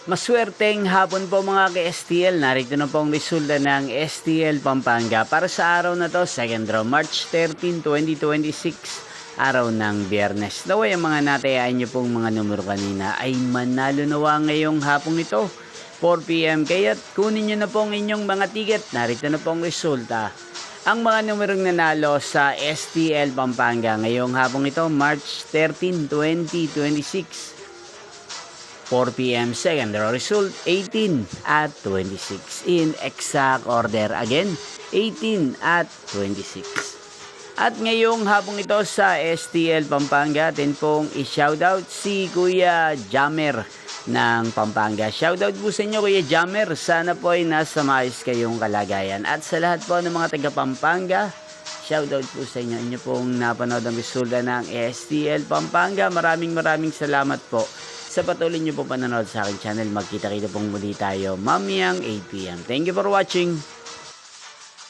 Maswerteng hapon po mga ka-STL. Narito na po ang resulta ng STL Pampanga para sa araw na to, second draw, March 13, 2026, araw ng Biyernes. Naway ang mga natayaan nyo pong mga numero kanina ay manalo nawa ngayong hapong ito, 4 PM. Kaya't kunin nyo na po ang inyong mga ticket. Narito na po ang resulta. Ang mga numerong nanalo sa STL Pampanga ngayong hapong ito, March 13, 2026. 4 PM second draw result 18 at 26 in exact order again 18 at 26. At ngayong hapong ito sa STL Pampanga, atin pong i-shoutout si Kuya Jammer ng Pampanga. Shoutout po sa inyo Kuya Jammer, sana po ay nasa maayos kayong kalagayan. At sa lahat po ng mga taga Pampanga, shoutout po sa inyo. Inyo pong napanood ang resulta ng STL Pampanga. Maraming salamat po sa patuloy nyo po panonood sa aking channel. Magkita-kita pong muli tayo mamayang 8 PM. Thank you for watching.